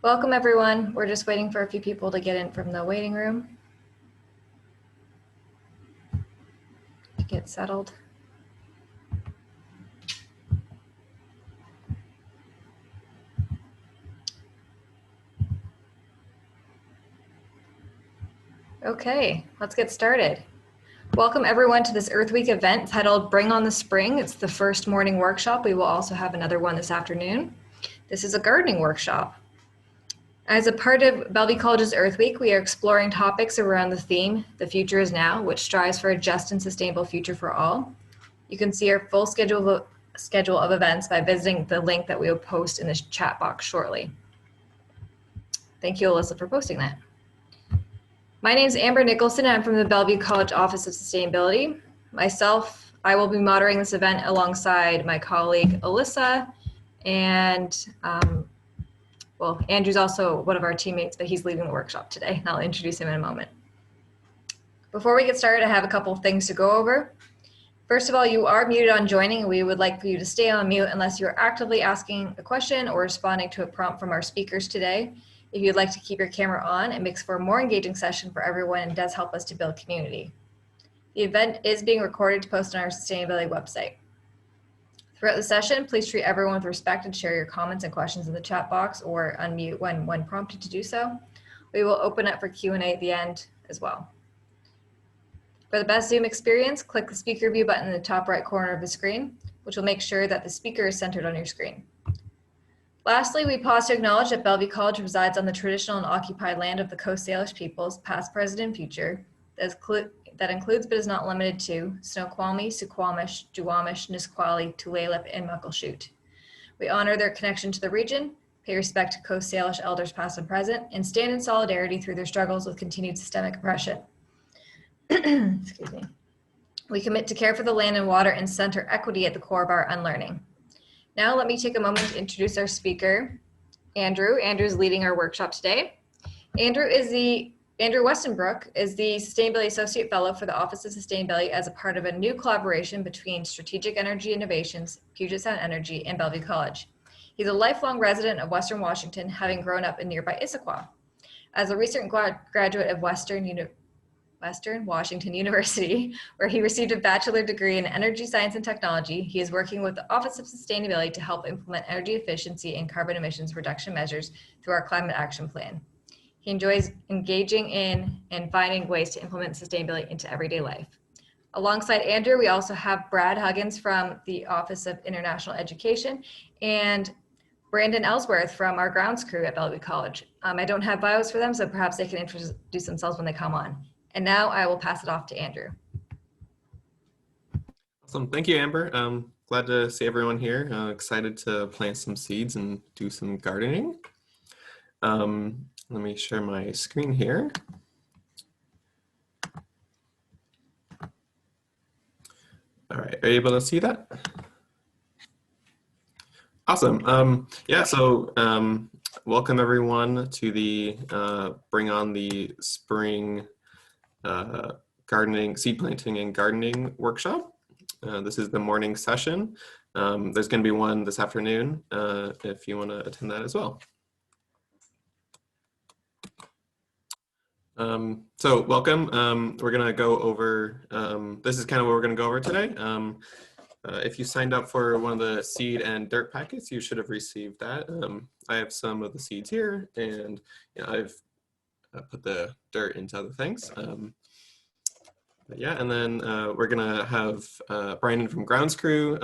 Welcome everyone. We're just waiting for a few people to get in from the waiting room to get settled. Okay, let's get started. Welcome everyone to this Earth Week event titled Bring on the Spring. It's the first morning workshop. We will also have another one this afternoon. This is a gardening workshop. As a part of Bellevue College's Earth Week, we are exploring topics around the theme, The Future is Now, which strives for a just and sustainable future for all. You can see our full schedule of events by visiting the link that we will post in this chat box shortly. Thank you, Alyssa, for posting that. My name is Amber Nicholson, and I'm from the Bellevue College Office of Sustainability. I will be moderating this event alongside my colleague, Alyssa, and well, Andrew's also one of our teammates, but he's leading the workshop today, and I'll introduce him in a moment. Before we get started, I have a couple of things to go over. First of all, you are muted on joining, and we would like for you to stay on mute unless you're actively asking a question or responding to a prompt from our speakers today. If you'd like to keep your camera on, it makes for a more engaging session for everyone and does help us to build community. The event is being recorded to post on our sustainability website. Throughout the session, please treat everyone with respect and share your comments and questions in the chat box or unmute when prompted to do so. We will open up for Q&A at the end as well. For the best Zoom experience, click the speaker view button in the top right corner of the screen, which will make sure that the speaker is centered on your screen. Lastly, we pause to acknowledge that Bellevue College resides on the traditional and occupied land of the Coast Salish peoples, past, present, and future, that includes but is not limited to Snoqualmie, Suquamish, Duwamish, Nisqually, Tulalip, and Muckleshoot. We honor their connection to the region, pay respect to Coast Salish elders past and present, and stand in solidarity through their struggles with continued systemic oppression. Excuse me. We commit to care for the land and water and center equity at the core of our unlearning. Now let me take a moment to introduce our speaker, Andrew. Andrew's leading our workshop today. Andrew Westenbrook is the Sustainability Associate Fellow for the Office of Sustainability as a part of a new collaboration between Strategic Energy Innovations, Puget Sound Energy, and Bellevue College. He's a lifelong resident of Western Washington, having grown up in nearby Issaquah. As a recent graduate of Western Washington University, where he received a bachelor degree in energy science and technology, he is working with the Office of Sustainability to help implement energy efficiency and carbon emissions reduction measures through our climate action plan. He enjoys engaging in and finding ways to implement sustainability into everyday life. Alongside Andrew, we also have Brad Huggins from the Office of International Education and Brandon Ellsworth from our grounds crew at Bellevue College. I don't have bios for them, so perhaps they can introduce themselves when they come on. And now I will pass it off to Andrew. Awesome, thank you, Amber. Glad to see everyone here. Excited to plant some seeds and do some gardening. Let me share my screen here. All right, are you able to see that? Awesome. Yeah, so welcome everyone to the Bring on the Spring seed planting and gardening workshop. This is the morning session. There's going to be one this afternoon if you want to attend that as well. So welcome. We're going to go over, this is kind of what we're going to go over today. If you signed up for one of the seed and dirt packets, you should have received that. I have some of the seeds here, and I've put the dirt into other things. Yeah, and then we're gonna have Brandon from Grounds Crew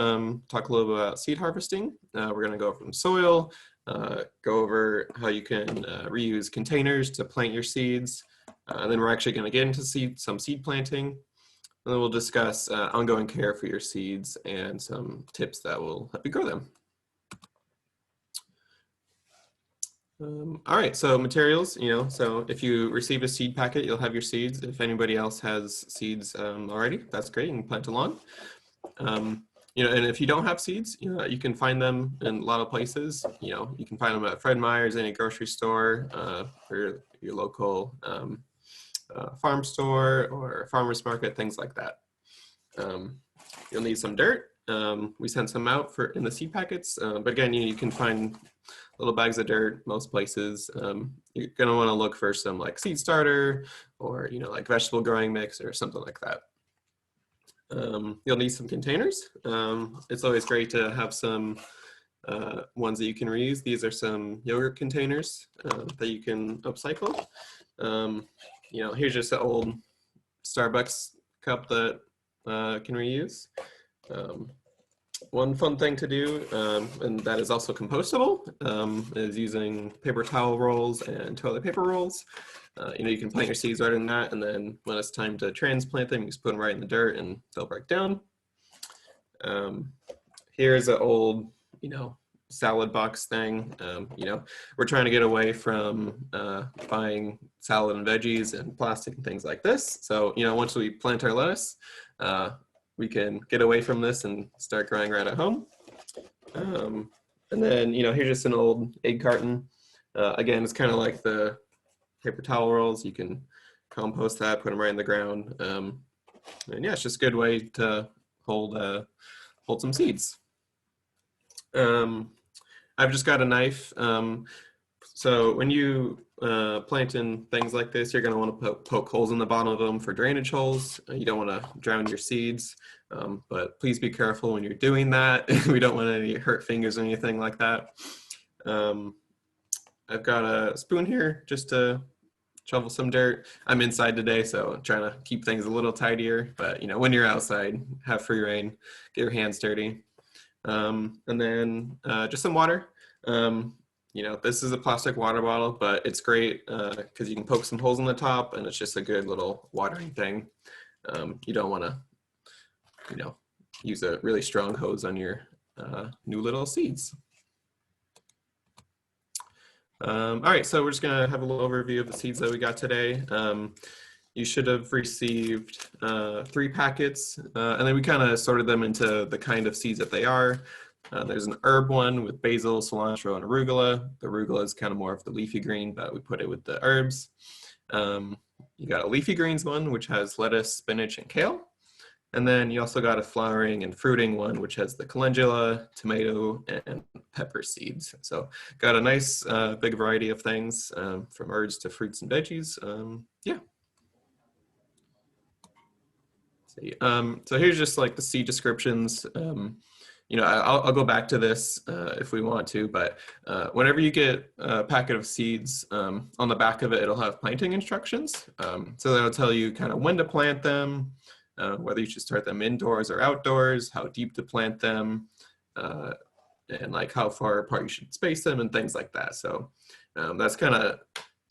talk a little bit about seed harvesting. We're gonna go over some soil, go over how you can reuse containers to plant your seeds. And then we're actually gonna get into some seed planting. And then we'll discuss ongoing care for your seeds and some tips that will help you grow them. All right, so materials, so if you receive a seed packet, you'll have your seeds. If anybody else has seeds already, that's great, you can plant along. And if you don't have seeds, you can find them in a lot of places. You can find them at Fred Meyer's, any grocery store, or your local farm store or farmer's market, things like that. You'll need some dirt. We sent some out in the seed packets, but again, you can find little bags of dirt most places. You're gonna want to look for some like seed starter or like vegetable growing mix or something like that. You'll need some containers. It's always great to have some ones that you can reuse. These are some yogurt containers that you can upcycle. Here's just an old Starbucks cup that can reuse. One fun thing to do, and that is also compostable, is using paper towel rolls and toilet paper rolls. You can plant your seeds right in that, and then when it's time to transplant them, you just put them right in the dirt and they'll break down. Here's an old, salad box thing. We're trying to get away from buying salad and veggies and plastic and things like this. So, once we plant our lettuce, we can get away from this and start growing right at home. And then, here's just an old egg carton. Again, it's kind of like the paper towel rolls. You can compost that, put them right in the ground. And yeah, it's just a good way to hold some seeds. I've just got a knife. So when you plant in things like this, you're going to want to poke holes in the bottom of them for drainage holes. You don't want to drown your seeds, but please be careful when you're doing that. We don't want any hurt fingers or anything like that. I've got a spoon here just to shovel some dirt. I'm inside today, so I'm trying to keep things a little tidier, but when you're outside, have free reign, get your hands dirty. And then just some water. This is a plastic water bottle, but it's great because you can poke some holes in the top and it's just a good little watering thing. You don't want to, use a really strong hose on your new little seeds. All right, so we're just gonna have a little overview of the seeds that we got today. You should have received 3 packets, and then we kind of sorted them into the kind of seeds that they are. There's an herb one with basil, cilantro, and arugula. The arugula is kind of more of the leafy green, but we put it with the herbs. You got a leafy greens one, which has lettuce, spinach, and kale. And then you also got a flowering and fruiting one, which has the calendula, tomato, and pepper seeds. So got a nice big variety of things from herbs to fruits and veggies. Yeah. So here's just like the seed descriptions. I'll go back to this if we want to, but whenever you get a packet of seeds, on the back of it, it'll have planting instructions. So that'll tell you kind of when to plant them, whether you should start them indoors or outdoors, how deep to plant them, and like how far apart you should space them and things like that. So that's kind of,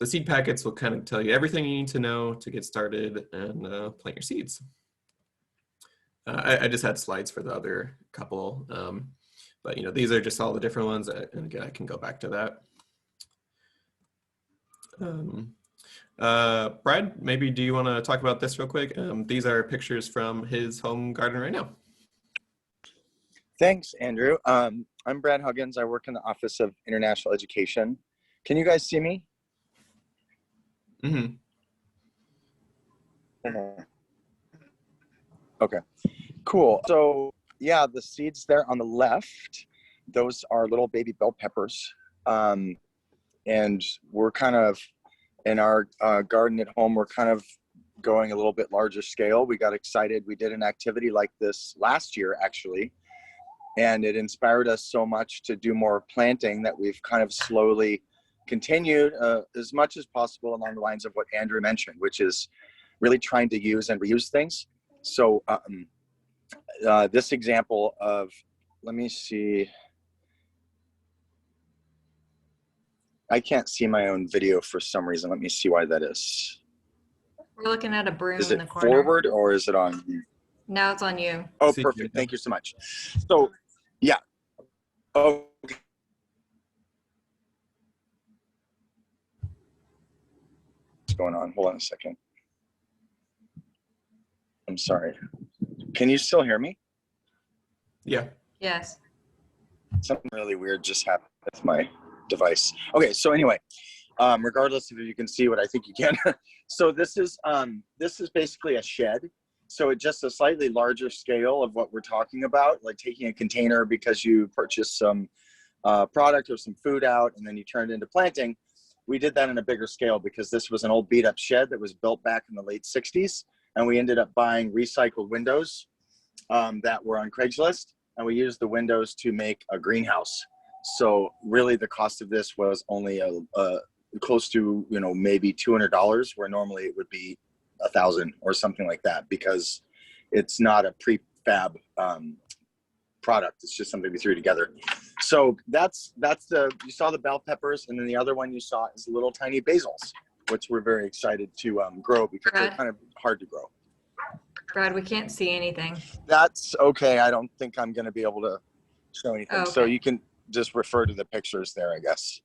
the seed packets will kind of tell you everything you need to know to get started and plant your seeds. I just had slides for the other couple, but these are just all the different ones, and again, I can go back to that. Brad, maybe do you want to talk about this real quick? These are pictures from his home garden right now. Thanks, Andrew. I'm Brad Huggins. I work in the Office of International Education. Can you guys see me? Mm-hmm. Okay, cool. So yeah, the seeds there on the left, those are little baby bell peppers. And we're kind of, in our garden at home, we're kind of going a little bit larger scale. We got excited. We did an activity like this last year, actually, and it inspired us so much to do more planting that we've kind of slowly continued as much as possible along the lines of what Andrew mentioned, which is really trying to use and reuse things. So this example of, let me see. I can't see my own video for some reason. Let me see why that is. We're looking at a broom Is in it the corner. forward or is it on? Now it's on you. Oh, perfect. Thank you so much. So, yeah. Okay. What's going on? Hold on a second. I'm sorry. Can you still hear me? Yeah. Yes. Something really weird just happened with my device. Okay, so anyway, regardless if you can see what I think you can. So this is basically a shed. So it's just a slightly larger scale of what we're talking about, like taking a container because you purchased some product or some food out and then you turn it into planting. We did that in a bigger scale because this was an old beat up shed that was built back in the late 60s. And we ended up buying recycled windows that were on Craigslist. And we used the windows to make a greenhouse. So really the cost of this was only close to, maybe $200, where normally it would be $1,000 or something like that, because it's not a prefab product. It's just something we threw together. So that's you saw the bell peppers, and then the other one you saw is little tiny basils, which we're very excited to grow because they're kind of hard to grow. Brad, we can't see anything. That's okay. I don't think I'm going to be able to show anything. Oh, okay. So you can just refer to the pictures there, I guess.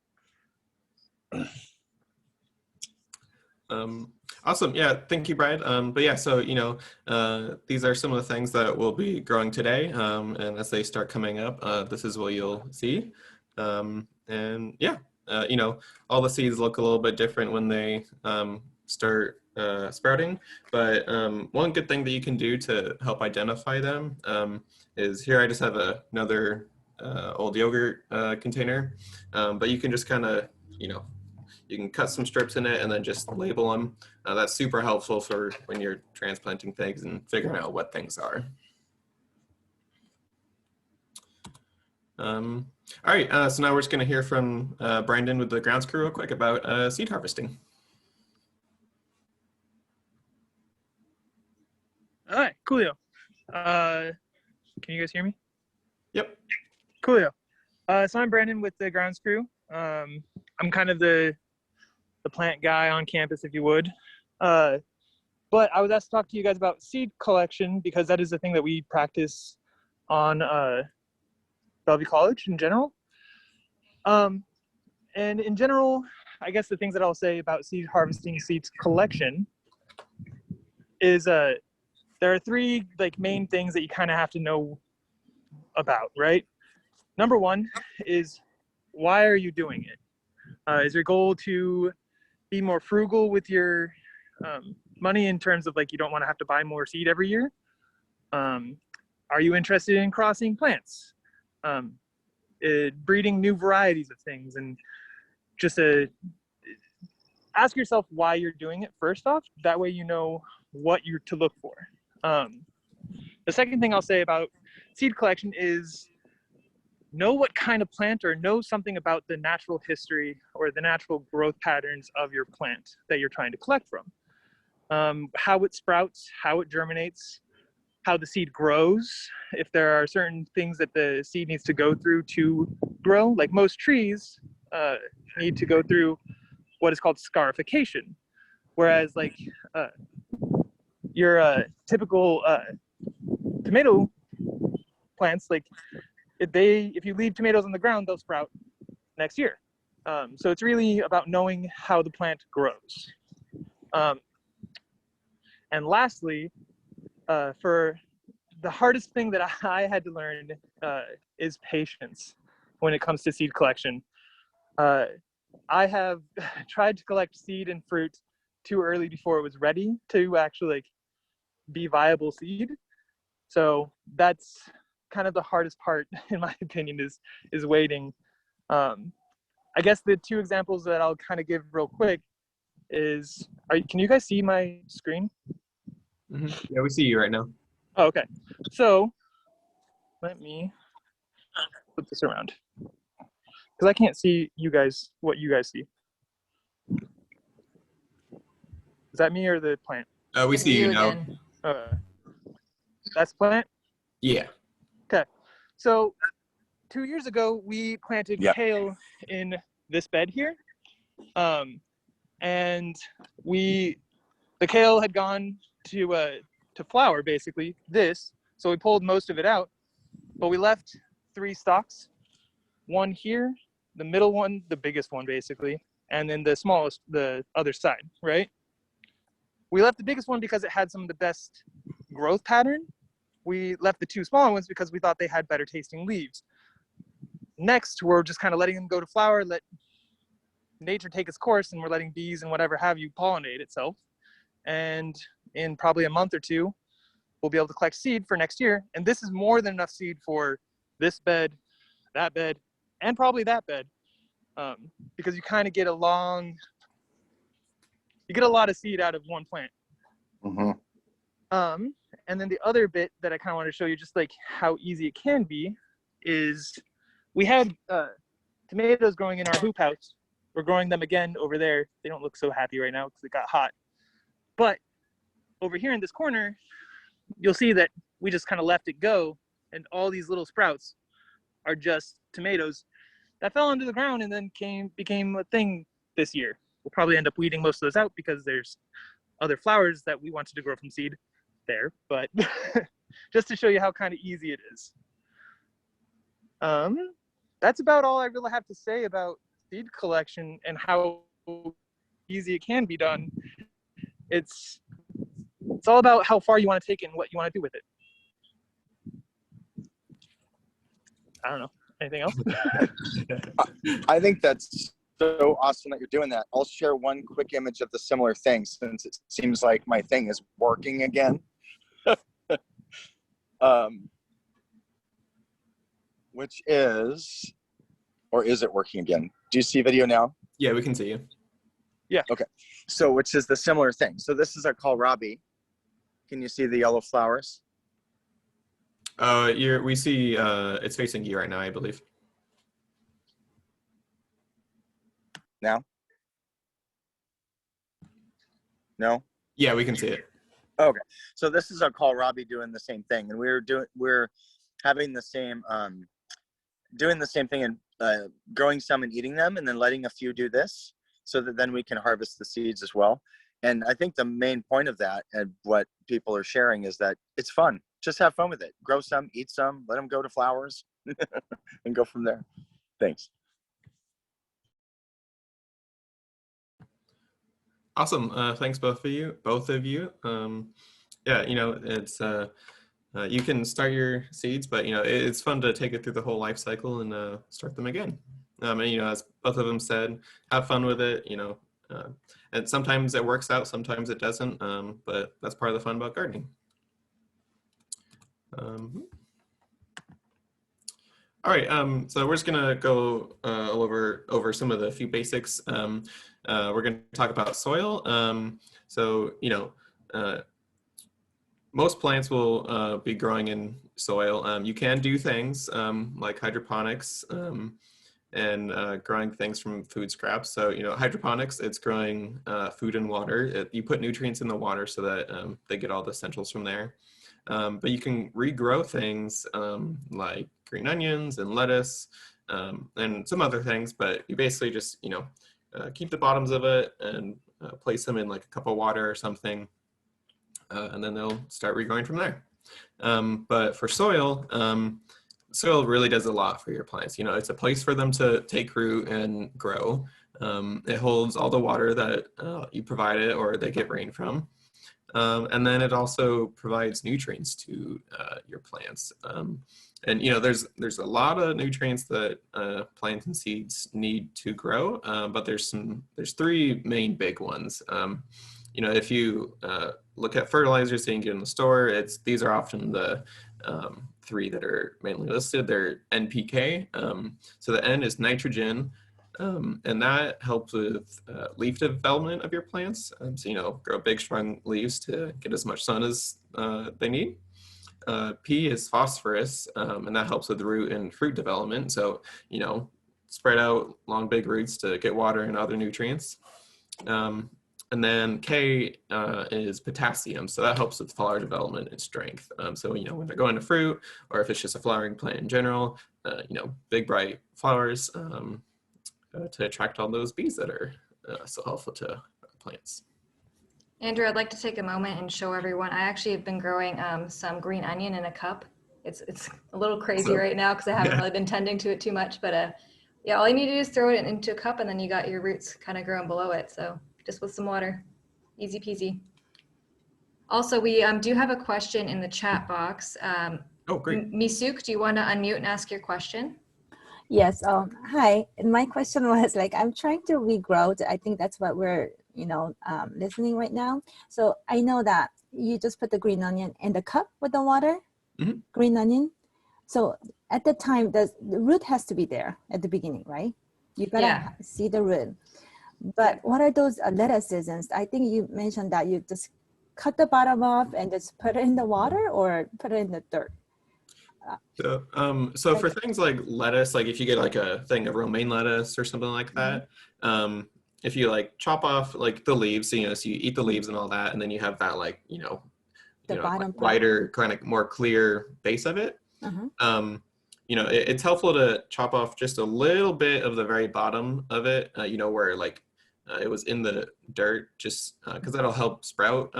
Awesome. Yeah. Thank you, Brad. But yeah, so, these are some of the things that we'll be growing today. And as they start coming up, this is what you'll see. And yeah, all the seeds look a little bit different when they start sprouting. But one good thing that you can do to help identify them is here I just have another old yogurt container. But you can just kind of, you can cut some strips in it and then just label them. That's super helpful for when you're transplanting things and figuring out what things are. All right, so now we're just going to hear from Brandon with the grounds crew real quick about seed harvesting. All right, coolio. Can you guys hear me? Yep. Coolio. So I'm Brandon with the grounds crew. I'm kind of the plant guy on campus, if you would. But I was asked to talk to you guys about seed collection because that is the thing that we practice on Bellevue College in general. And in general, I guess the things that I'll say about seed harvesting, seeds collection is there are three main things that you kind of have to know about, right? Number one is, why are you doing it? Is your goal to be more frugal with your money in terms of you don't want to have to buy more seed every year? Are you interested in crossing plants? Breeding new varieties of things? And just ask yourself why you're doing it first off. That way you know what you're to look for. The second thing I'll say about seed collection is know what kind of plant, or know something about the natural history or the natural growth patterns of your plant that you're trying to collect from. How it sprouts, how it germinates, how the seed grows, if there are certain things that the seed needs to go through to grow. Like most trees need to go through what is called scarification, whereas your typical tomato plants, if you leave tomatoes on the ground, they'll sprout next year. So it's really about knowing how the plant grows. And lastly, for the hardest thing that I had to learn is patience when it comes to seed collection. I have tried to collect seed and fruit too early before it was ready to actually be viable seed. So that's kind of the hardest part, in my opinion, is waiting. I guess the two examples that I'll kind of give real quick is, can you guys see my screen? Mm-hmm. Yeah, we see you right now. Oh, okay. So let me flip this around because I can't see you guys, what you guys see. Is that me or the plant? We see you now. Again. That's plant? Yeah. Okay. So 2 years ago, we planted kale in this bed here. And the kale had gone to flower, basically, so we pulled most of it out, but we left 3 stalks, one here, the middle one, the biggest one basically, and then the smallest, the other side, right? We left the biggest one because it had some of the best growth pattern. We left the 2 smaller ones because we thought they had better tasting leaves. Next, we're just kind of letting them go to flower, let nature take its course, and we're letting bees and whatever have you pollinate itself. And in probably a month or 2, we'll be able to collect seed for next year. And this is more than enough seed for this bed, that bed, and probably that bed, because you kind of get a lot of seed out of one plant. Mm-hmm. And then the other bit that I kind of want to show you, just like how easy it can be, is we had tomatoes growing in our hoop house. We're growing them again over there. They don't look so happy right now because it got hot. But over here in this corner, you'll see that we just kind of left it go, and all these little sprouts are just tomatoes that fell into the ground and then became a thing this year. We'll probably end up weeding most of those out because there's other flowers that we wanted to grow from seed there, but just to show you how kind of easy it is. That's about all I really have to say about seed collection and how easy it can be done. It's all about how far you want to take it and what you want to do with it. I don't know. Anything else? I think that's so awesome that you're doing that. I'll share one quick image of the similar thing since it seems like my thing is working again. Which is, or is it working again? Do you see video now? Yeah, we can see you. Yeah. Okay. So which is the similar thing. So this is our kohlrabi. Can you see the yellow flowers? We see it's facing you right now, I believe. Now? No? Yeah, we can see it. Okay. So this is our kohlrabi doing the same thing, and we're having the same doing the same thing and growing some and eating them, and then letting a few do this, so that then we can harvest the seeds as well. And I think the main point of that and what people are sharing is that it's fun. Just have fun with it. Grow some, eat some, let them go to flowers, and go from there. Thanks. Awesome. Thanks both of you. Yeah, it's you can start your seeds, but it's fun to take it through the whole life cycle and start them again. And as both of them said, have fun with it. And sometimes it works out, sometimes it doesn't. But that's part of the fun about gardening. All right, so we're just gonna go over some of the few basics. We're gonna talk about soil. Most plants will be growing in soil. You can do things like hydroponics and growing things from food scraps. So hydroponics, it's growing food and water. You put nutrients in the water so that they get all the essentials from there. But you can regrow things like green onions and lettuce and some other things, but you basically just, keep the bottoms of it and place them in like a cup of water or something, and then they'll start regrowing from there. But for soil, soil really does a lot for your plants. It's a place for them to take root and grow. It holds all the water that you provide it or they get rain from. And then it also provides nutrients to your plants. And there's a lot of nutrients that plants and seeds need to grow, but there's three main big ones. If you look at fertilizers that you can get in the store, these are often the three that are mainly listed. They're NPK. So the N is nitrogen. And that helps with leaf development of your plants. So, grow big, strong leaves to get as much sun as they need. P is phosphorus, and that helps with root and fruit development. So, spread out long, big roots to get water and other nutrients. And then K is potassium. So that helps with flower development and strength. So, when they're going to fruit, or if it's just a flowering plant in general, big, bright flowers, to attract all those bees that are so helpful to plants. Andrew, I'd like to take a moment and show everyone. I actually have been growing some green onion in a cup. It's a little crazy right now because I haven't really been tending to it too much. But yeah, all you need to do is throw it into a cup, and then you got your roots kind of growing below it. So just with some water, easy peasy. Also, we do have a question in the chat box. Oh, great. Misuk, do you want to unmute and ask your question? Yes. Hi. And my question was I'm trying to regrow. I think that's what we're, listening right now. So I know that you just put the green onion in the cup with the water, green onion. So at the time, the root has to be there at the beginning, right? You gotta see the root. But what are those lettuces? And I think you mentioned that you just cut the bottom off and just put it in the water or put it in the dirt. So for things like lettuce, like if you get like a thing of romaine lettuce or something like that, if you like chop off like the leaves, so you eat the leaves and all that, and then you have that like bottom like wider, kind of more clear base of it. It's helpful to chop off just a little bit of the very bottom of it, where like it was in the dirt, just because that'll help sprout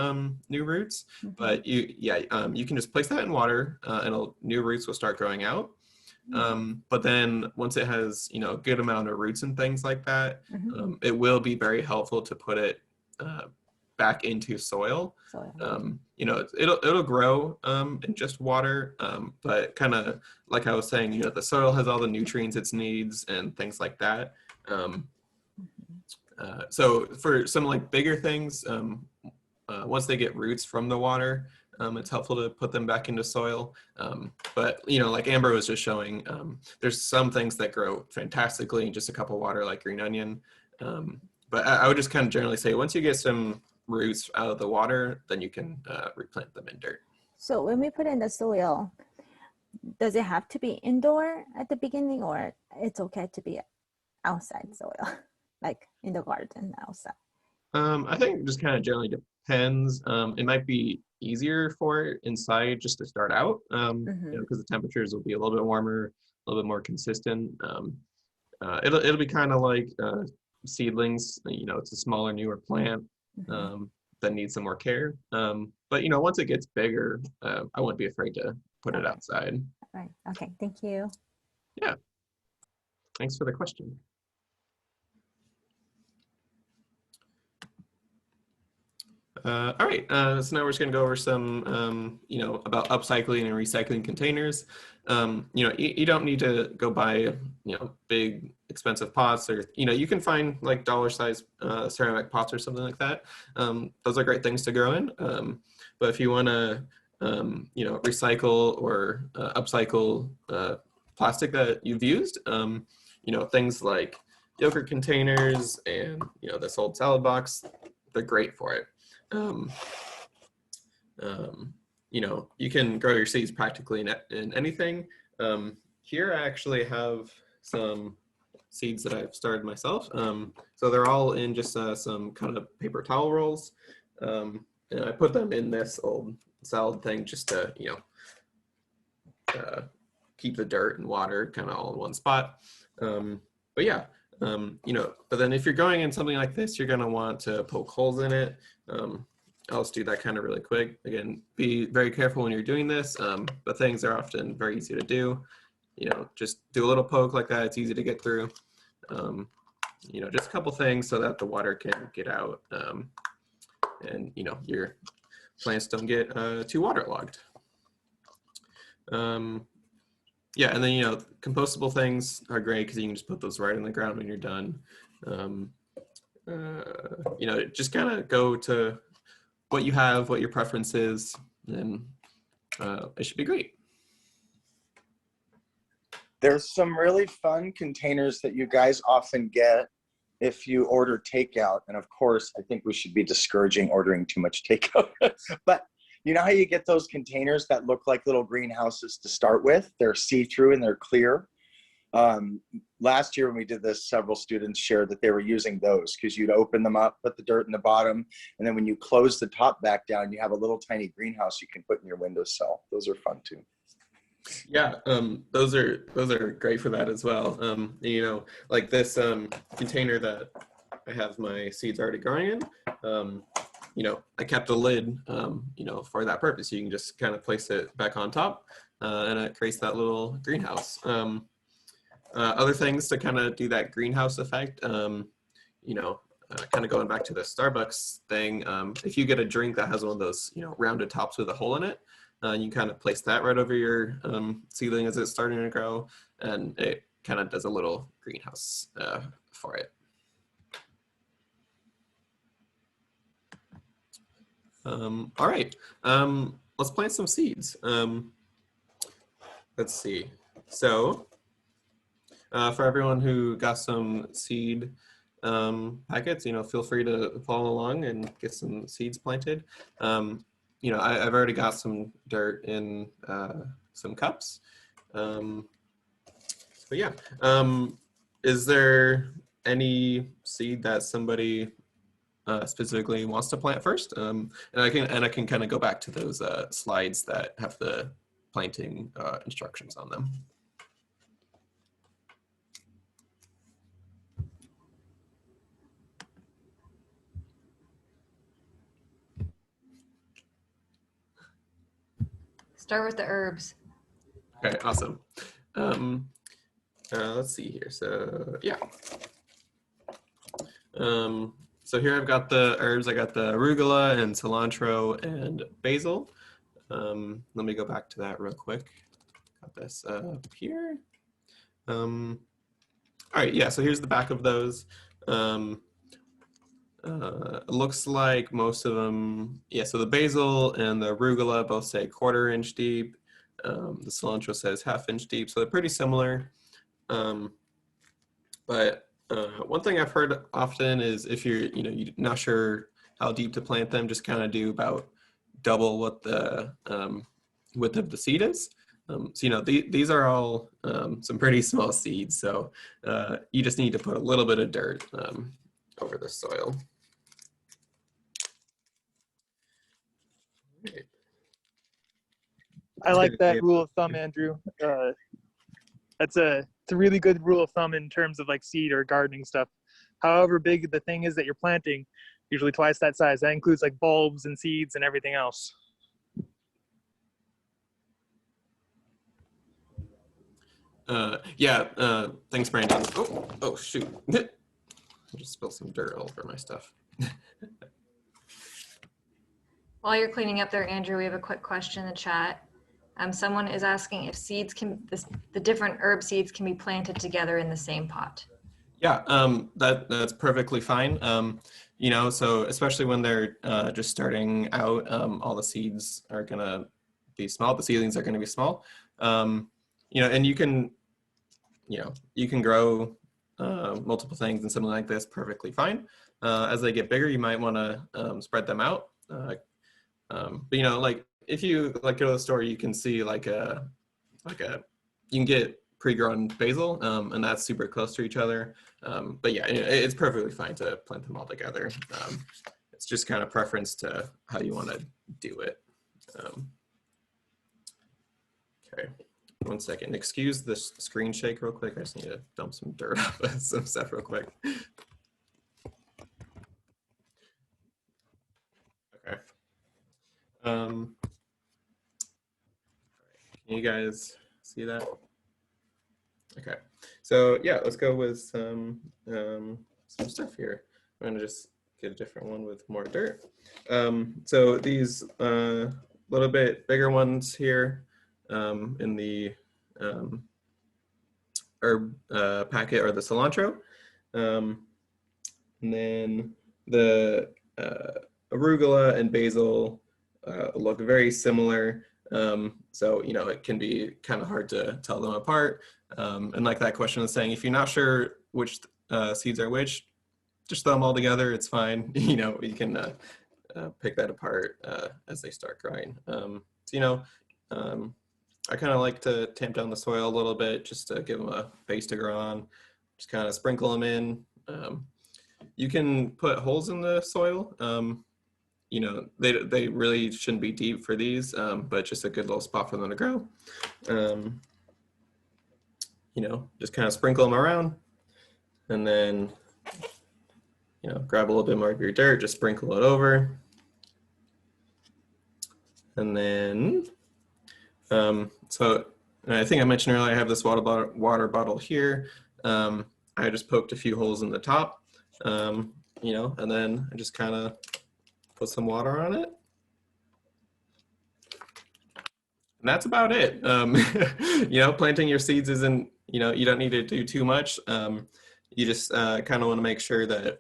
new roots. But you can just place that in water, and new roots will start growing out. But then once it has a good amount of roots and things like that, it will be very helpful to put it back into soil. It'll grow in just water, but kind of like I was saying, the soil has all the nutrients it needs and things like that. So for some like bigger things, once they get roots from the water, it's helpful to put them back into soil. But like Amber was just showing, there's some things that grow fantastically in just a cup of water, like green onion. But I would just kind of generally say, once you get some roots out of the water, then you can replant them in dirt. So when we put in the soil, does it have to be indoor at the beginning, or it's okay to be outside soil, like in the garden outside? I think it just kind of generally depends. It might be easier for it inside just to start out, because the temperatures will be a little bit warmer, a little bit more consistent. It'll be kind of like seedlings. It's a smaller, newer plant that needs some more care. But once it gets bigger, I wouldn't be afraid to put it outside. Right. Okay. Thank you. Yeah. Thanks for the question. All right, so now we're just going to go over some, about upcycling and recycling containers. You don't need to go buy, big expensive pots, or, you can find like dollar-sized ceramic pots or something like that. Those are great things to grow in. But if you want to, recycle or upcycle plastic that you've used, things like yogurt containers and, this old salad box, they're great for it. You can grow your seeds practically in anything. Here I actually have some seeds that I've started myself. So they're all in just some kind of paper towel rolls. And I put them in this old salad thing just to, keep the dirt and water kind of all in one spot. But yeah. But then if you're going in something like this, you're going to want to poke holes in it. I'll just do that kind of really quick. Again, be very careful when you're doing this, but things are often very easy to do. Just do a little poke like that. It's easy to get through. Just a couple things so that the water can get out, and your plants don't get too waterlogged. Yeah, and then compostable things are great because you can just put those right in the ground when you're done. Just kind of go to what you have, what your preference is, and it should be great. There's some really fun containers that you guys often get if you order takeout. And of course, I think we should be discouraging ordering too much takeout. But you know how you get those containers that look like little greenhouses to start with? They're see-through and they're clear. Last year when we did this, several students shared that they were using those because you'd open them up, put the dirt in the bottom, and then when you close the top back down, you have a little tiny greenhouse you can put in your windowsill. Those are fun too. Yeah, those are great for that as well. Like this container that I have my seeds already growing in. I kept a lid, for that purpose. You can just kind of place it back on top, and it creates that little greenhouse. Other things to kind of do that greenhouse effect, kind of going back to the Starbucks thing, if you get a drink that has one of those, rounded tops with a hole in it, you kind of place that right over your seedling as it's starting to grow, and it kind of does a little greenhouse for it. All right, let's plant some seeds. Let's see. So for everyone who got some seed packets, feel free to follow along and get some seeds planted. I've already got some dirt in some cups. But yeah, is there any seed that somebody specifically wants to plant first? And I can kind of go back to those slides that have the planting instructions on them. Start with the herbs. Okay, awesome. Let's see here. So yeah. So here I've got the herbs. I got the arugula and cilantro and basil. Let me go back to that real quick. Got this up here. All right, yeah, so here's the back of those. It looks like most of them, yeah, so the basil and the arugula both say 1/4 inch deep. The cilantro says 1/2 inch deep, so they're pretty similar. But one thing I've heard often is if you're not sure how deep to plant them, just kind of do about double what the width of the seed is. So these are all some pretty small seeds, so you just need to put a little bit of dirt over the soil. Right. I like that rule of thumb, Andrew. It's a really good rule of thumb in terms of like seed or gardening stuff. However big the thing is that you're planting, usually twice that size. That includes like bulbs and seeds and everything else. Yeah, thanks, Brandon. Oh shoot. I just spilled some dirt all over my stuff. While you're cleaning up there, Andrew, we have a quick question in the chat. Someone is asking if seeds the different herb seeds can be planted together in the same pot. Yeah, that's perfectly fine. So especially when they're just starting out, all the seeds are gonna be small. The seedlings are gonna be small. And you can grow multiple things in something like this perfectly fine. As they get bigger, you might want to spread them out. But like if you go to the store, you can see you can get pre-grown basil, and that's super close to each other. But yeah, it's perfectly fine to plant them all together. It's just kind of preference to how you want to do it. Okay, 1 second. Excuse the screen shake real quick. I just need to dump some dirt off of some stuff real quick. Okay. Can you guys see that? Okay, so yeah, let's go with some stuff here. I'm gonna just get a different one with more dirt. So these little bit bigger ones here in the herb packet are the cilantro. And then the arugula and basil look very similar. So, it can be kind of hard to tell them apart. And like that question was saying, if you're not sure which seeds are which, just throw them all together. It's fine. You can pick that apart as they start growing. I kind of like to tamp down the soil a little bit just to give them a base to grow on. Just kind of sprinkle them in. You can put holes in the soil. They really shouldn't be deep for these, but just a good little spot for them to grow. Just kind of sprinkle them around, and then, grab a little bit more of your dirt, just sprinkle it over. And then, so I think I mentioned earlier, I have this water bottle here. I just poked a few holes in the top, and then I just kind of put some water on it. And that's about it. Planting your seeds isn't, you don't need to do too much. You just kind of want to make sure that,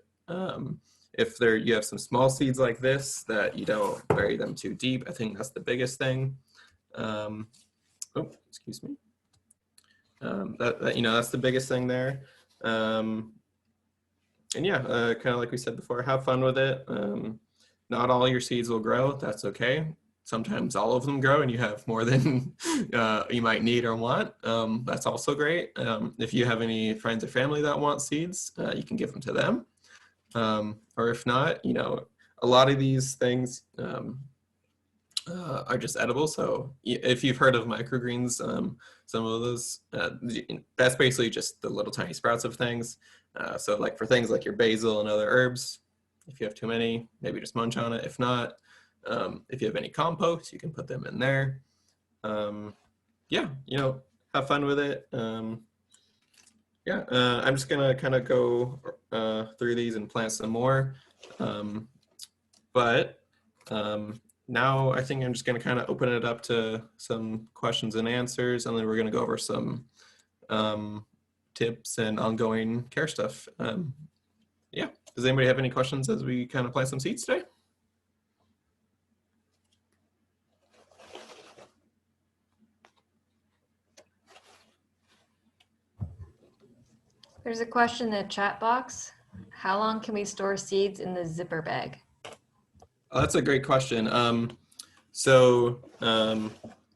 If you have some small seeds like this, that you don't bury them too deep. I think that's the biggest thing. Oh, excuse me. That's the biggest thing there. And yeah, kind of like we said before, have fun with it. Not all your seeds will grow. That's okay. Sometimes all of them grow and you have more than you might need or want. That's also great. If you have any friends or family that want seeds, you can give them to them. Or if not, a lot of these things are just edible. So if you've heard of microgreens, some of those, that's basically just the little tiny sprouts of things. So like for things like your basil and other herbs, if you have too many, maybe just munch on it. If not, if you have any compost, you can put them in there. Yeah, have fun with it. Yeah, I'm just gonna kind of go through these and plant some more. But now I think I'm just gonna kind of open it up to some questions and answers, and then we're gonna go over some tips and ongoing care stuff. Yeah, does anybody have any questions as we kind of plant some seeds today? There's a question in the chat box. How long can we store seeds in the zipper bag? Oh, that's a great question.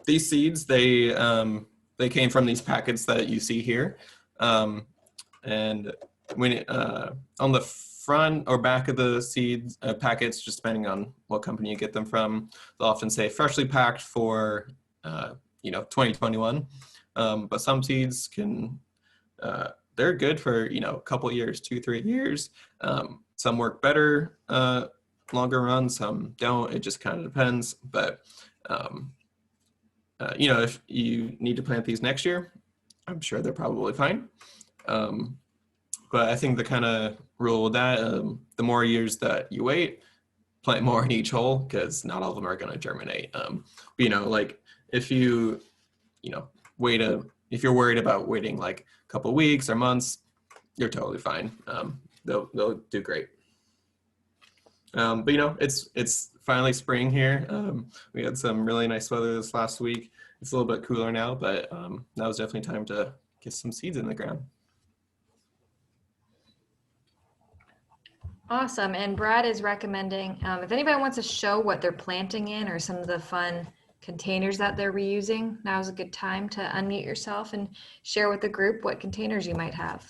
These seeds, they came from these packets that you see here. And when on the front or back of the seeds packets, just depending on what company you get them from, they'll often say freshly packed for 2021. But some seeds can they're good for a couple years, 2-3 years. Some work better longer run, some don't. It just kind of depends. But if you need to plant these next year, I'm sure they're probably fine. But I think the kind of rule with that, the more years that you wait, plant more in each hole, because not all of them are going to germinate. Like if you if you're worried about waiting like a couple weeks or months, you're totally fine. They'll do great. But it's finally spring here. We had some really nice weather this last week. It's a little bit cooler now, but now is definitely time to get some seeds in the ground. Awesome. And Brad is recommending, if anybody wants to show what they're planting in or some of the fun containers that they're reusing, now's a good time to unmute yourself and share with the group what containers you might have.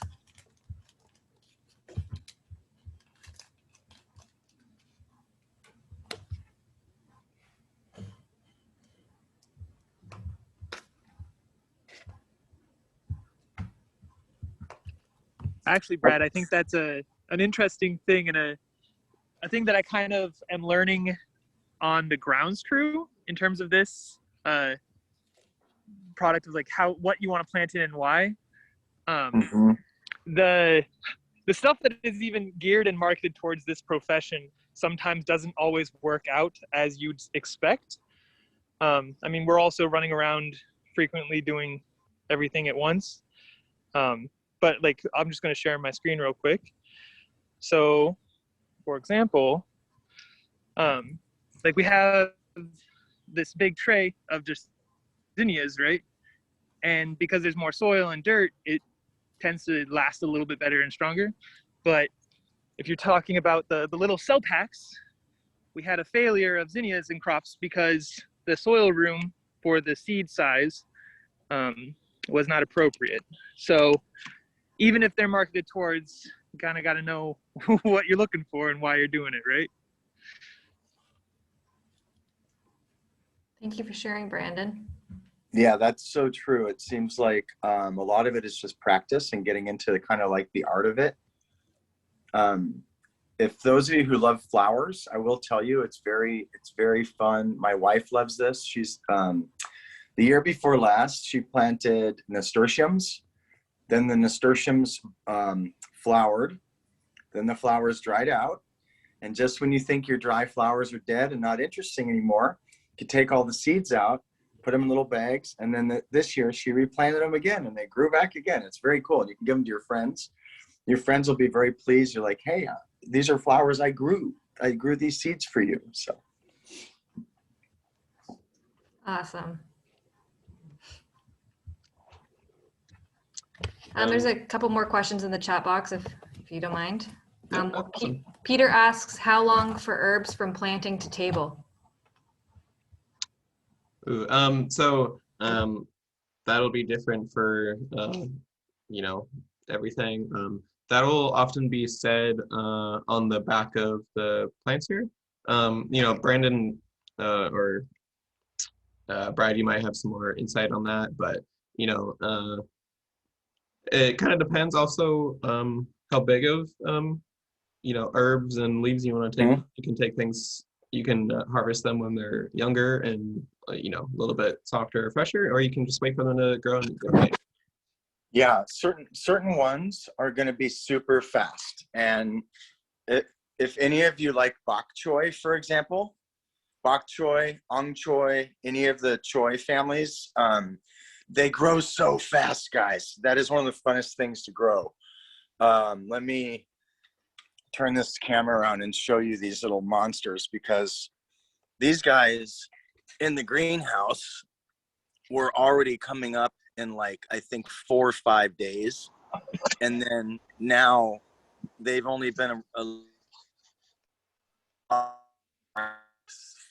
Actually, Brad, I think that's an interesting thing, and a thing that I kind of am learning on the grounds crew in terms of this product of like what you want to plant in and why. The stuff that is even geared and marketed towards this profession sometimes doesn't always work out as you'd expect. I mean, we're also running around frequently doing everything at once. But like, I'm just going to share my screen real quick. So, for example, like we have this big tray of just zinnias, right? And because there's more soil and dirt, it tends to last a little bit better and stronger. But if you're talking about the little cell packs, we had a failure of zinnias in crops because the soil room for the seed size was not appropriate. So even if they're marketed towards, you kind of got to know what you're looking for and why you're doing it, right? Thank you for sharing, Brandon. Yeah, that's so true. It seems like a lot of it is just practice and getting into kind of like the art of it. If those of you who love flowers, I will tell you, it's very fun. My wife loves this. She's the year before last, she planted nasturtiums. Then the nasturtiums flowered. Then the flowers dried out. And just when you think your dry flowers are dead and not interesting anymore, you take all the seeds out, put them in little bags, and then this year she replanted them again and they grew back again. It's very cool. You can give them to your friends. Your friends will be very pleased. You're like, hey, these are flowers I grew. I grew these seeds for you. So. Awesome. There's a couple more questions in the chat box if you don't mind. Awesome. Peter asks, how long for herbs from planting to table? Ooh, that'll be different for you know, everything. That'll often be said on the back of the plants here. You know, Brandon or Brad, you might have some more insight on that, but you know, it kind of depends also how big of you know, herbs and leaves you want to take. You can take things, you can harvest them when they're younger and you know, a little bit softer or fresher, or you can just wait for them to grow and grow later. Yeah, certain ones are going to be super fast, and if any of you like bok choy, for example, bok choy, ong choy, any of the choy families, they grow so fast, guys. That is one of the funnest things to grow. Let me turn this camera around and show you these little monsters, because these guys in the greenhouse were already coming up in like, I think 4 or 5 days. And then now they've only been a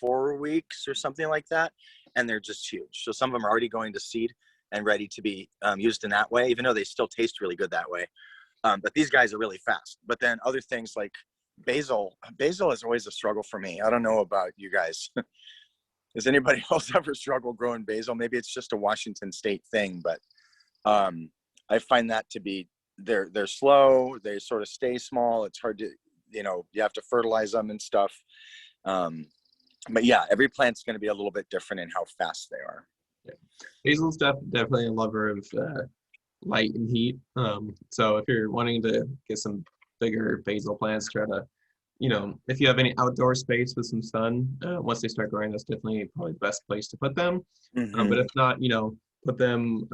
4 weeks or something like that. And they're just huge. So some of them are already going to seed and ready to be used in that way, even though they still taste really good that way. But these guys are really fast. But then other things like basil is always a struggle for me. I don't know about you guys. Does anybody else ever struggle growing basil? Maybe it's just a Washington State thing, but I find that to be, they're slow. They sort of stay small. It's hard to, you know, you have to fertilize them and stuff. But yeah, every plant's going to be a little bit different in how fast they are. Yeah. Basil's definitely a lover of light and heat. So if you're wanting to get some bigger basil plants, try to, you know, if you have any outdoor space with some sun, once they start growing, that's definitely probably the best place to put them. But if not, you know, put them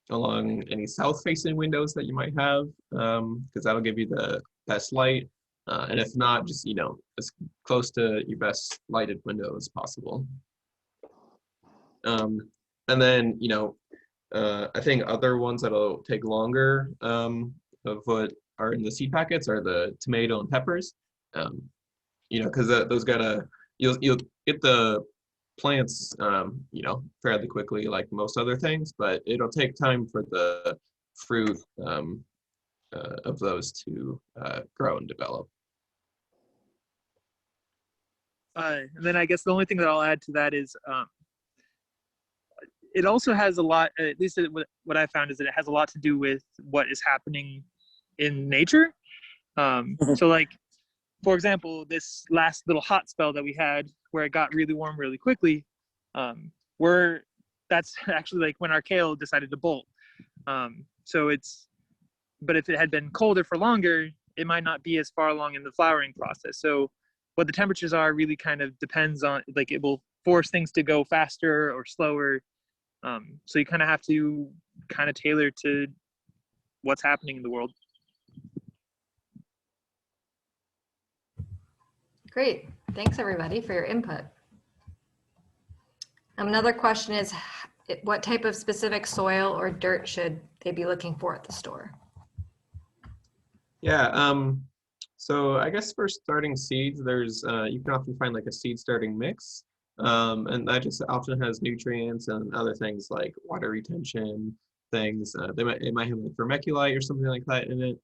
along any south-facing windows that you might have, because that'll give you the best light. And if not, just, you know, as close to your best lighted window as possible. And then, you know, I think other ones that'll take longer of what are in the seed packets are the tomato and peppers. You know, because those you'll get the plants, you know, fairly quickly, like most other things, but it'll take time for the fruit of those to grow and develop. And then I guess the only thing that I'll add to that is it also has a lot, at least what I found is that it has a lot to do with what is happening in nature. So like, for example, this last little hot spell that we had where it got really warm really quickly, that's actually like when our kale decided to bolt. But if it had been colder for longer, it might not be as far along in the flowering process. So what the temperatures are really kind of depends on, like, it will force things to go faster or slower. So you kind of have to kind of tailor to what's happening in the world. Great. Thanks, everybody, for your input. Another question is, what type of specific soil or dirt should they be looking for at the store? Yeah, so I guess for starting seeds, there's you can often find like a seed starting mix, and that just often has nutrients and other things like water retention things. It might have like vermiculite or something like that in it.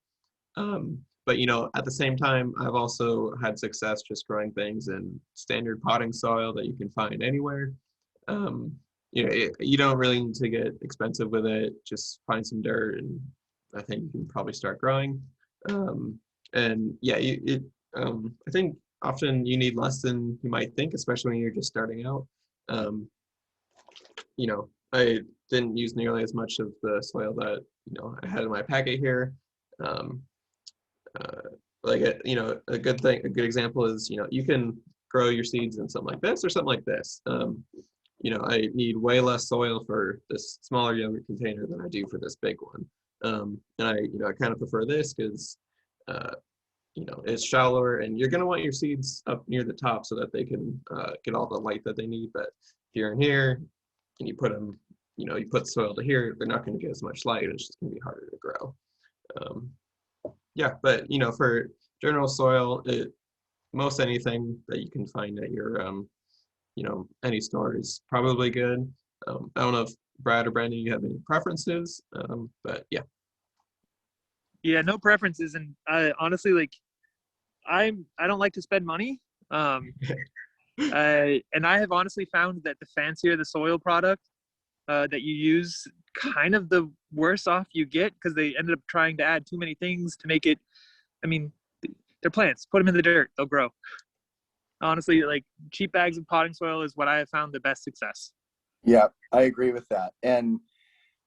But you know, at the same time, I've also had success just growing things in standard potting soil that you can find anywhere. You know, you don't really need to get expensive with it. Just find some dirt, and I think you can probably start growing. And yeah, I think often you need less than you might think, especially when you're just starting out. You know, I didn't use nearly as much of the soil that, you know, I had in my packet here. You know, a good example is, you know, you can grow your seeds in something like this or something like this. You know, I need way less soil for this smaller, younger container than I do for this big one. And I kind of prefer this because it's shallower, and you're going to want your seeds up near the top so that they can get all the light that they need. But if you're in here and you put them, you put soil to here, they're not going to get as much light. It's just going to be harder to grow. Yeah, but for general soil, most anything that you can find at your any store is probably good. I don't know if Brad or Brandon, you have any preferences, but yeah. Yeah, no preferences, and I honestly I don't like to spend money. And I have honestly found that the fancier the soil product that you use, kind of the worse off you get, because they ended up trying to add too many things to make it. I mean, they're plants. Put them in the dirt, they'll grow. Honestly, cheap bags of potting soil is what I have found the best success. Yeah, I agree with that. And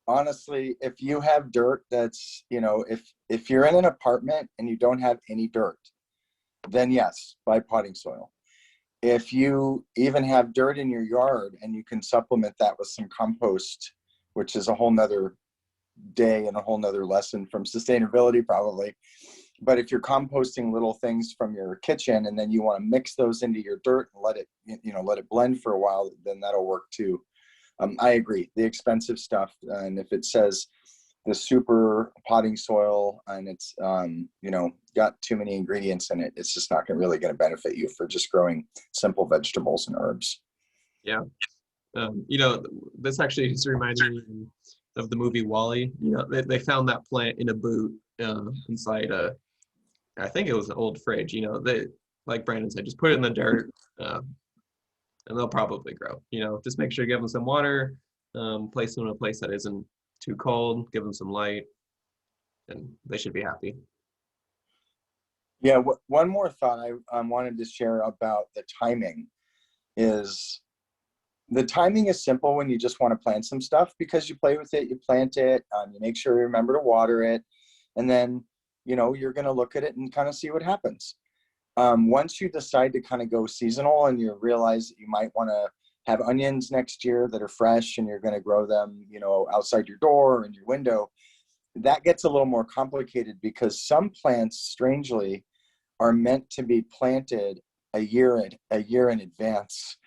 honestly, if you have dirt that's, if you're in an apartment and you don't have any dirt, then yes, buy potting soil. If you even have dirt in your yard and you can supplement that with some compost, which is a whole nother day and a whole nother lesson from sustainability probably. But if you're composting little things from your kitchen and then you want to mix those into your dirt and let it blend for a while, then that'll work too. I agree. The expensive stuff, and if it says the super potting soil and it's got too many ingredients in it, it's just not really going to benefit you for just growing simple vegetables and herbs. Yeah. This actually just reminded me of the movie WALL-E. They found that plant in a boot inside I think it was an old fridge. They, like Brandon said, just put it in the dirt, and they'll probably grow. Just make sure you give them some water, place them in a place that isn't too cold, give them some light, and they should be happy. Yeah, one more thought I wanted to share about the timing is the timing is simple when you just want to plant some stuff, because you play with it, you plant it, you make sure you remember to water it, and then you're going to look at it and kind of see what happens. Once you decide to kind of go seasonal and you realize that you might want to have onions next year that are fresh and you're going to grow them, outside your door or in your window, that gets a little more complicated, because some plants, strangely, are meant to be planted a year in advance.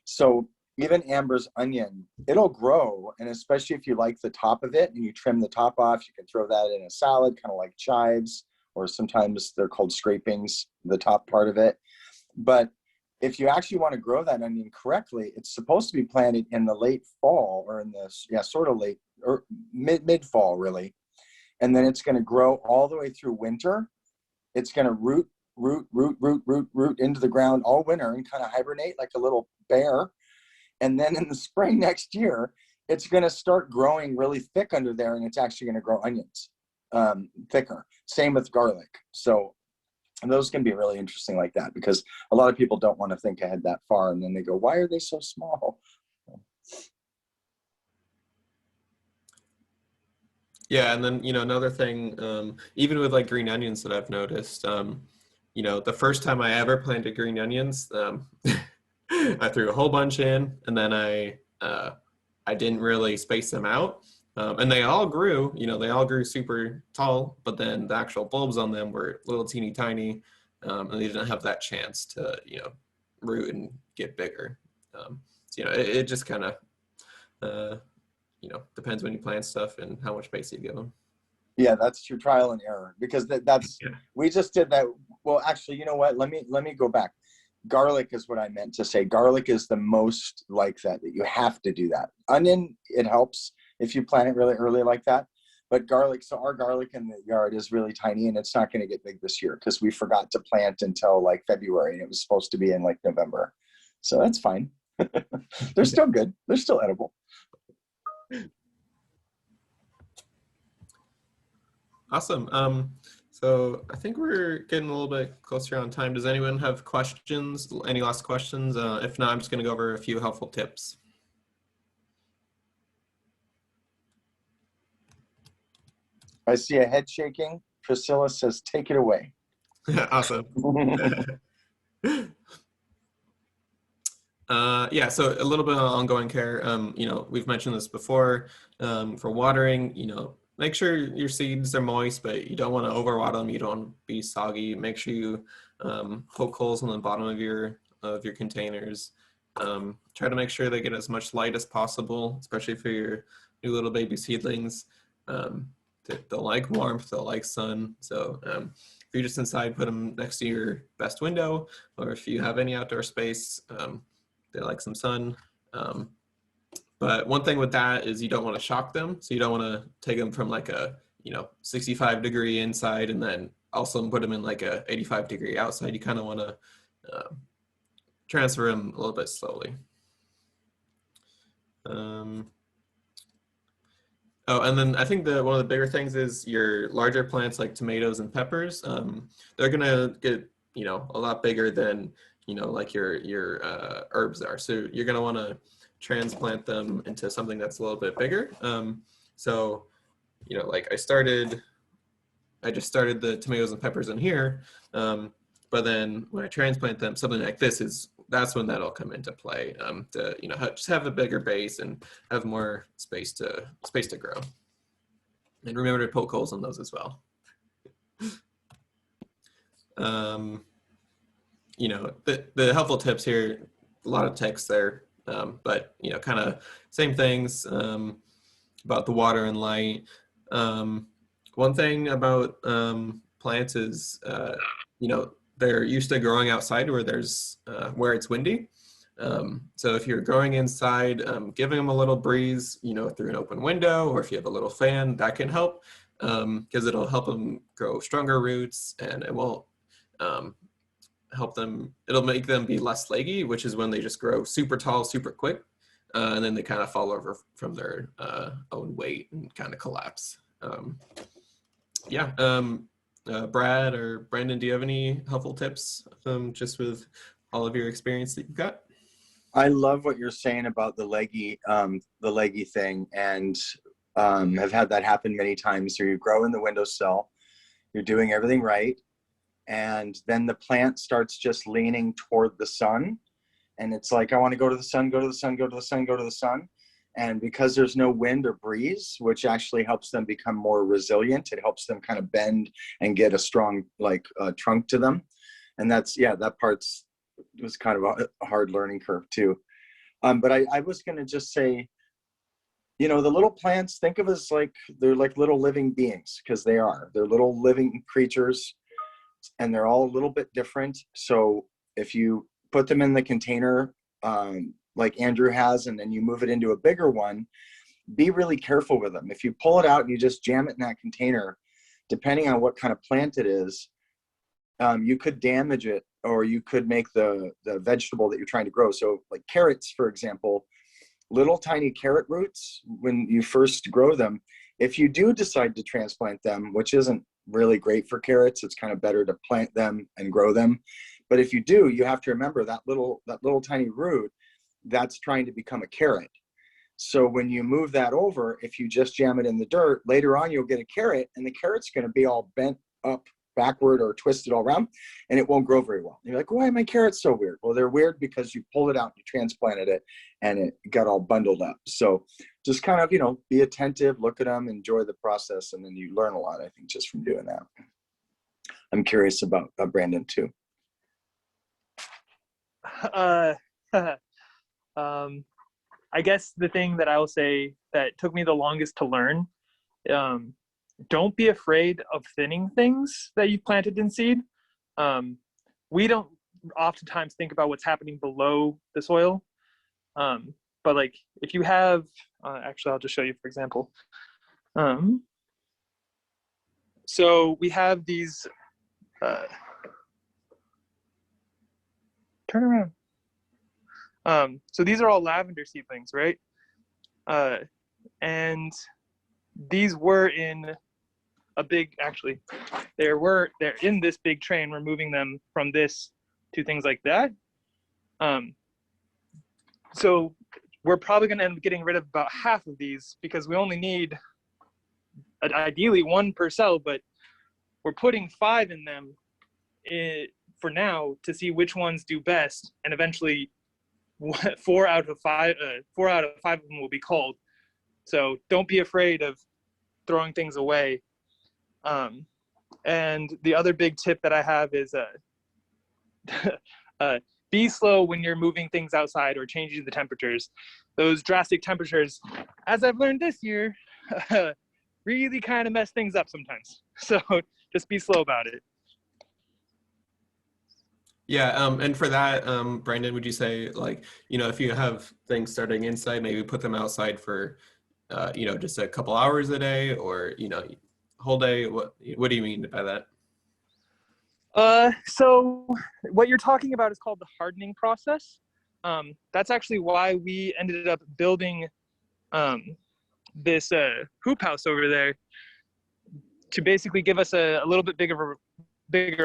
So even Amber's onion, it'll grow, and especially if you like the top of it and you trim the top off, you can throw that in a salad, kind of like chives, or sometimes they're called scrapings, the top part of it. But if you actually want to grow that onion correctly, it's supposed to be planted in the late fall, or in the sort of late or mid fall really, and then it's going to grow all the way through winter. It's going to root into the ground all winter and kind of hibernate like a little bear. And then in the spring next year, it's going to start growing really thick under there, and it's actually going to grow onions thicker. Same with garlic. So those can be really interesting like that, because a lot of people don't want to think ahead that far, and then they go, why are they so small? Yeah, and then another thing, even with like green onions that I've noticed, the first time I ever planted green onions, I threw a whole bunch in, and then I didn't really space them out, and they all grew. They all grew super tall, but then the actual bulbs on them were little teeny tiny, and they didn't have that chance to root and get bigger. So it just kind of depends when you plant stuff and how much space you give them. Yeah, that's your trial and error, because we just did that. Well, actually, you know what? Let me go back. Garlic is what I meant to say. Garlic is the most like that you have to do that. Onion, it helps if you plant it really early like that. But garlic, so our garlic in the yard is really tiny, and it's not going to get big this year because we forgot to plant until like February, and it was supposed to be in like November. So that's fine. They're still good. They're still edible. Awesome. So I think we're getting a little bit closer on time. Does anyone have questions? Any last questions? If not, I'm just going to go over a few helpful tips. I see a head shaking. Priscilla says, take it away. Awesome. Yeah, so a little bit on ongoing care. We've mentioned this before. For watering, make sure your seeds are moist, but you don't want to overwater them. You don't want to be soggy. Make sure you poke holes on the bottom of your containers. Try to make sure they get as much light as possible, especially for your new little baby seedlings. They'll like warmth, they'll like sun. So if you're just inside, put them next to your best window, or if you have any outdoor space, they like some sun. But one thing with that is you don't want to shock them. So you don't want to take them from like a 65-degree inside and then also put them in like a 85-degree outside. You kind of want to transfer them a little bit slowly. Oh, and then I think one of the bigger things is your larger plants like tomatoes and peppers. They're gonna get a lot bigger than like your herbs are. So you're gonna want to transplant them into something that's a little bit bigger. So like I just started the tomatoes and peppers in here, but then when I transplant them, something like that's when that'll come into play, to just have a bigger base and have more space to grow. And remember to poke holes in those as well. The helpful tips here, a lot of text there, but kind of same things about the water and light. One thing about plants is they're used to growing outside where it's windy. So if you're growing inside, giving them a little breeze, through an open window, or if you have a little fan, that can help, because it'll help them grow stronger roots, and it won't it'll make them be less leggy, which is when they just grow super tall, super quick, and then they kind of fall over from their own weight and kind of collapse. Brad or Brandon, do you have any helpful tips just with all of your experience that you've got? I love what you're saying about the leggy thing, and have had that happen many times. So you grow in the windowsill, you're doing everything right, and then the plant starts just leaning toward the sun, and it's like, I want to go to the sun, go to the sun, go to the sun, go to the sun. And because there's no wind or breeze, which actually helps them become more resilient, it helps them kind of bend and get a strong trunk to them. And that was kind of a hard learning curve too. But I was going to just say, the little plants, think of as they're like little living beings, because they're little living creatures, and they're all a little bit different. So if you put them in the container, like Andrew has, and then you move it into a bigger one, be really careful with them. If you pull it out and you just jam it in that container, depending on what kind of plant it is, you could damage it, or you could make the vegetable that you're trying to grow. So like carrots, for example, little tiny carrot roots, when you first grow them, if you do decide to transplant them, which isn't really great for carrots, it's kind of better to plant them and grow them. But if you do, you have to remember that little tiny root, that's trying to become a carrot. So when you move that over, if you just jam it in the dirt, later on you'll get a carrot, and the carrot's going to be all bent up backward or twisted all around, and it won't grow very well. You're like, why are my carrots so weird? Well, they're weird because you pulled it out, you transplanted it, and it got all bundled up. So just kind of, be attentive, look at them, enjoy the process, and then you learn a lot, I think, just from doing that. I'm curious about Brandon too. I guess the thing that I will say that took me the longest to learn, don't be afraid of thinning things that you've planted in seed. We don't oftentimes think about what's happening below the soil. But like if you have, actually, I'll just show you, for example. So we have these, turn around. So these are all lavender seedlings, right? And these were in a big, actually, they're in this big train. We're moving them from this to things like that. So we're probably going to end up getting rid of about half of these, because we only need ideally one per cell, but we're putting 5 in them for now to see which ones do best, and eventually 4 out of 5 of them will be culled. So don't be afraid of throwing things away. And the other big tip that I have is be slow when you're moving things outside or changing the temperatures. Those drastic temperatures, as I've learned this year, really kind of mess things up sometimes. So just be slow about it. Yeah, and for that, Brandon, would you say, like, you know, if you have things starting inside, maybe put them outside for, you know, just a couple hours a day, or, you know, whole day? What do you mean by that? So what you're talking about is called the hardening process. That's actually why we ended up building this hoop house over there, to basically give us a little bit bigger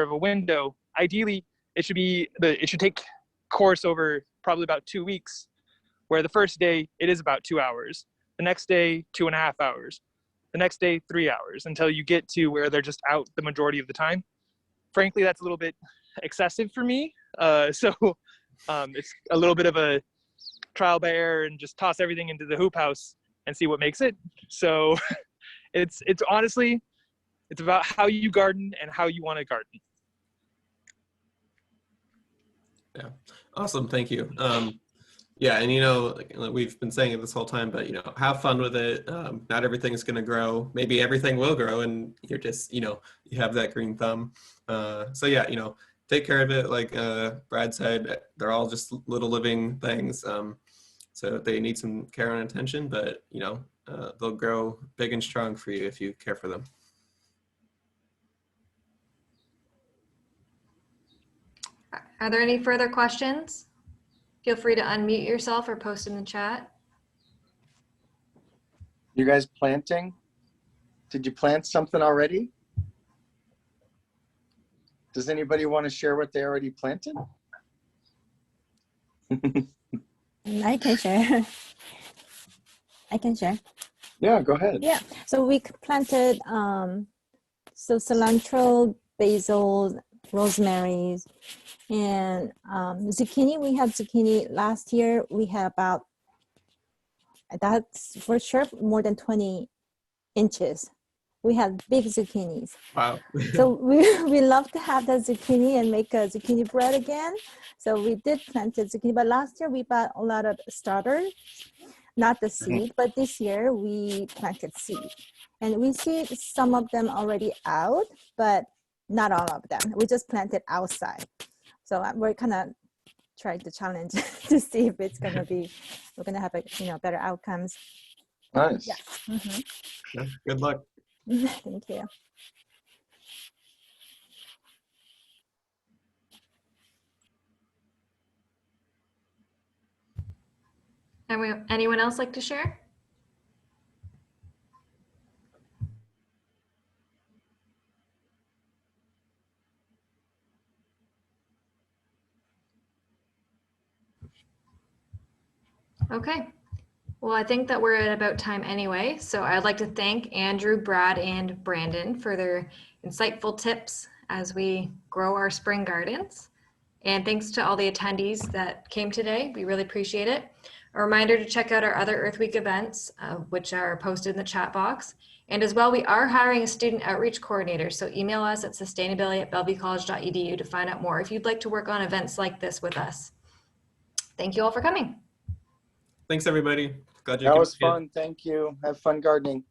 of a window. Ideally, it should take course over probably about 2 weeks, where the first day it is about 2 hours, the next day 2.5 hours, the next day 3 hours, until you get to where they're just out the majority of the time. Frankly, that's a little bit excessive for me. So it's a little bit of a trial by error, and just toss everything into the hoop house and see what makes it. So it's honestly, it's about how you garden and how you want to garden. Yeah, awesome. Thank you. Yeah, and you know, like we've been saying it this whole time, but you know, have fun with it. Not everything's going to grow. Maybe everything will grow, and you're just, you know, you have that green thumb. So yeah, you know, take care of it. Like Brad said, they're all just little living things. So they need some care and attention, but you know, they'll grow big and strong for you if you care for them. Are there any further questions? Feel free to unmute yourself or post in the chat. You guys planting? Did you plant something already? Does anybody want to share what they already planted? I can share. I can share. Yeah, go ahead. Yeah, so we planted so cilantro, basil, rosemary, and zucchini. We had zucchini last year. We had about, that's for sure, more than 20 inches. We had big zucchinis. Wow. So we love to have the zucchini and make a zucchini bread again. So we did plant a zucchini, but last year we bought a lot of starters, not the seed, but this year we planted seed. And we see some of them already out, but not all of them. We just planted outside. So we're kind of trying to challenge to see if it's gonna be, we're gonna have better outcomes. Nice. Yeah. Mm-hmm. Yeah, good luck. Thank you. Anyone else like to share? Okay. Well, I think that we're at about time anyway. So I'd like to thank Andrew, Brad, and Brandon for their insightful tips as we grow our spring gardens. And thanks to all the attendees that came today. We really appreciate it. A reminder to check out our other Earth Week events, which are posted in the chat box. And as well, we are hiring a student outreach coordinator. So email us at sustainability@bellevuecollege.edu to find out more if you'd like to work on events like this with us. Thank you all for coming. Thanks, everybody. Glad you That could was make it. fun. Thank you. Have fun gardening.